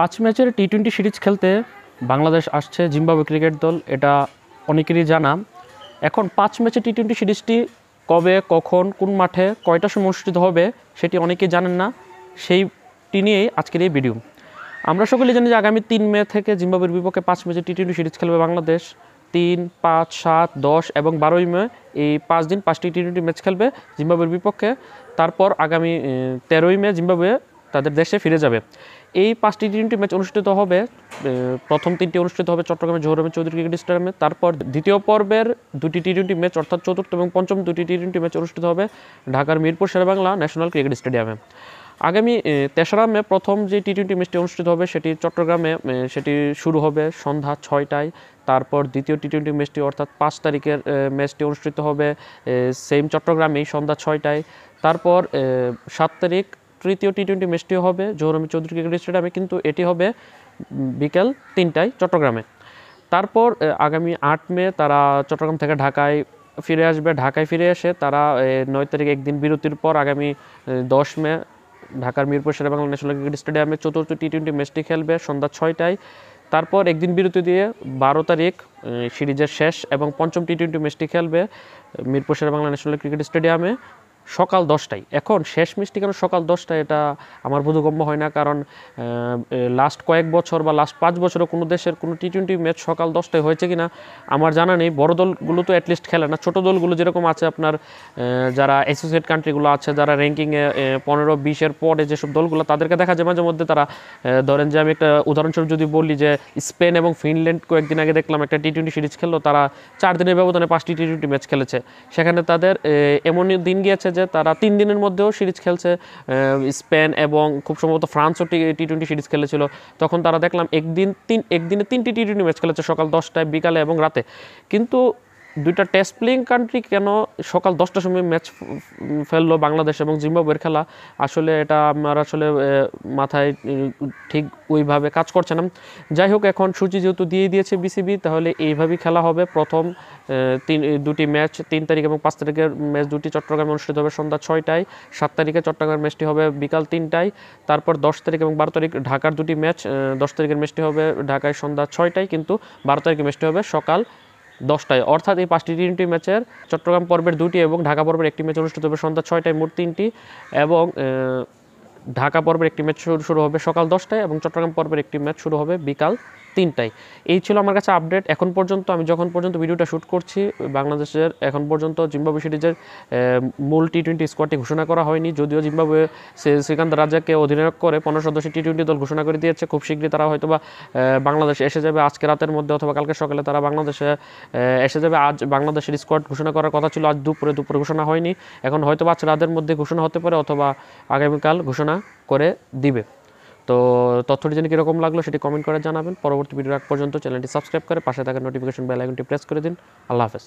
5 ম্যাচের টি-20 সিরিজ খেলতে বাংলাদেশ আসছে জিম্বাবুয়ে ক্রিকেট দল, এটা অনেকেরই জানা। এখন 5 ম্যাচের টি-20 সিরিজটি কবে, কখন, কোন মাঠে, কয়টার সময় অনুষ্ঠিত হবে সেটি অনেকেই জানেন না। সেইটি নিয়েই আজকের এই ভিডিও। আমরা সকলেই জানি যে আগামী 3 মে থেকে জিম্বাবুয়ের বিপক্ষে 5 ম্যাচের টি-20 সিরিজ খেলবে বাংলাদেশ। 3, 5, 7, 10 এবং 12 মে এই 5 দিন 5টি টি-20 ম্যাচ খেলবে জিম্বাবুয়ের বিপক্ষে। তারপর আগামী 13 মে জিম্বাবুয়ে তাদের দেশে ফিরে যাবে। এই 5টি টি-20 ম্যাচ অনুষ্ঠিত হবে। প্রথম 3টি অনুষ্ঠিত হবে চট্টগ্রামের জহুর আহমেদ চৌধুরী ক্রিকেট স্টেডিয়ামে। তারপর দ্বিতীয় পর্বের 2টি টি-20 ম্যাচ অর্থাৎ চতুর্থ এবং পঞ্চম 2টি টি-20 ম্যাচ অনুষ্ঠিত হবে ঢাকার মিরপুর শেরেবাংলা ন্যাশনাল ক্রিকেট স্টেডিয়ামে। আগামী 3রা মে প্রথম যে টি-20 ম্যাচটি অনুষ্ঠিত হবে সেটি চট্টগ্রামে, সেটি শুরু হবে সন্ধ্যা 6টায়। তারপর দ্বিতীয় টি-20 ম্যাচটি অর্থাৎ 5 তারিখের ম্যাচটি অনুষ্ঠিত হবে সেম চট্টগ্রামেই সন্ধ্যা 6টায়। তারপর 7 তারিখ তৃতীয় টি-20 ম্যাচটিও হবে জহুর আহমেদ চৌধুরী ক্রিকেট স্টেডিয়ামে, কিন্তু এটি হবে বিকেল 3টায় চট্টগ্রামে। তারপর আগামী 8 মে তারা চট্টগ্রাম থেকে ঢাকায় ফিরে আসবে। ঢাকায় ফিরে এসে তারা 9 তারিখ একদিন বিরতির পর আগামী 10 মে ঢাকার মিরপুর শেরেবাংলা ন্যাশনাল ক্রিকেট স্টেডিয়ামে চতুর্থ টি-20 ম্যাচটি খেলবে সন্ধ্যা 6টায়। তারপর একদিন বিরতি দিয়ে 12 তারিখ সিরিজের শেষ এবং পঞ্চম টি-20 ম্যাচটি খেলবে মিরপুর শেরেবাংলা ন্যাশনাল ক্রিকেট স্টেডিয়ামে সকাল 10টায়। এখন শেষ ম্যাচটি কেন সকাল 10টায় এটা আমার বোধগম্য হয় না, কারণ লাস্ট কয়েক বছর বা লাস্ট 5 বছরও কোনো দেশের কোনো টি-20 ম্যাচ সকাল 10টায় হয়েছে কিনা আমার জানা নেই। বড় দলগুলো তো অ্যাটলিস্ট খেলে না, ছোটো দলগুলো যেরকম আছে আপনার যারা অ্যাসোসিয়েট কান্ট্রিগুলো আছে, যারা র্যাঙ্কিংয়ে 15-20-এর পরে যেসব দলগুলো, তাদেরকে দেখা যায় মাঝে মধ্যে তারা ধরেন যে আমি একটা উদাহরণস্বরূপ যদি বলি যে স্পেন এবং ফিনল্যান্ড কয়েকদিন আগে দেখলাম একটা টি-20 সিরিজ খেললো, তারা 4 দিনের ব্যবধানে 5টি টি-20 ম্যাচ খেলেছে। সেখানে তাদের এমনই দিন গিয়েছে যে তারা 3 দিনের মধ্যেও সিরিজ খেলছে। স্পেন এবং খুব সম্ভবত ফ্রান্সও টি-20 সিরিজ খেলেছিল। তখন তারা দেখলাম একদিনে 3টি টি-20 ম্যাচ খেলেছে সকাল 10টায়, বিকালে এবং রাতে। কিন্তু দুইটা টেস্ট প্লেইং কান্ট্রি কেন সকাল 10টার সময় ম্যাচ ফেললো বাংলাদেশ এবং জিম্বাবুয়ের খেলা, আসলে এটা আমার আসলে মাথায় ঠিক ওইভাবে কাজ করছে না। যাই হোক, এখন সূচি যেহেতু দিয়ে দিয়েছে বিসিবি, তাহলে এইভাবেই খেলা হবে। প্রথম 2টি ম্যাচ 3 তারিখ এবং 5 তারিখের ম্যাচ 2টি চট্টগ্রামে অনুষ্ঠিত হবে সন্ধ্যা 6টায়। 7 তারিখে চট্টগ্রামের ম্যাচটি হবে বিকাল 3টায়। তারপর 10 তারিখ এবং 12 তারিখ ঢাকার 2টি ম্যাচ। 10 তারিখের ম্যাচটি হবে ঢাকায় সন্ধ্যা 6টায়, কিন্তু 12 তারিখের ম্যাচটি হবে সকাল 10টায়। অর্থাৎ এই 5টি টি-20 ম্যাচের চট্টগ্রাম পর্বের 2টি এবং ঢাকা পর্বের 1টি ম্যাচ অনুষ্ঠিত হবে সন্ধ্যা 6টায়, মোট 3টি। এবং ঢাকা পর্বের 1টি ম্যাচ শুরু হবে সকাল 10টায় এবং চট্টগ্রাম পর্বের 1টি ম্যাচ শুরু হবে বিকাল 3টায়। এই ছিল আমার কাছে আপডেট এখন পর্যন্ত। আমি যখন পর্যন্ত ভিডিওটা শ্যুট করছি, বাংলাদেশের এখন পর্যন্ত জিম্বাবুয়ে সিরিজের মূল টি-20 স্কোয়াডটি ঘোষণা করা হয়নি। যদিও জিম্বাবুয়ে সিকান্দার রাজাকে অধিনায়ক করে 15 সদস্যের টি-20 দল ঘোষণা করে দিয়েছে। খুব শীঘ্রই তারা হয়তোবা বাংলাদেশে এসে যাবে, আজকে রাতের মধ্যে অথবা কালকে সকালে তারা বাংলাদেশে এসে যাবে। আজ বাংলাদেশের স্কোয়াড ঘোষণা করার কথা ছিল আজ দুপুরে ঘোষণা হয়নি। এখন হয়তোবা আজ রাতের মধ্যে ঘোষণা হতে পারে অথবা আগামীকাল ঘোষণা করে দিবে। তো তথ্যটি জেনে কীরকম লাগলো সেটি কমেন্ট করে জানাবেন। পরবর্তী ভিডিও আগ পর্যন্ত চ্যানেলটি সাবস্ক্রাইব করে পাশে থাকা নোটিফিকেশন বেল আইকনটি প্রেস করে দিন। আল্লাহ হাফেজ।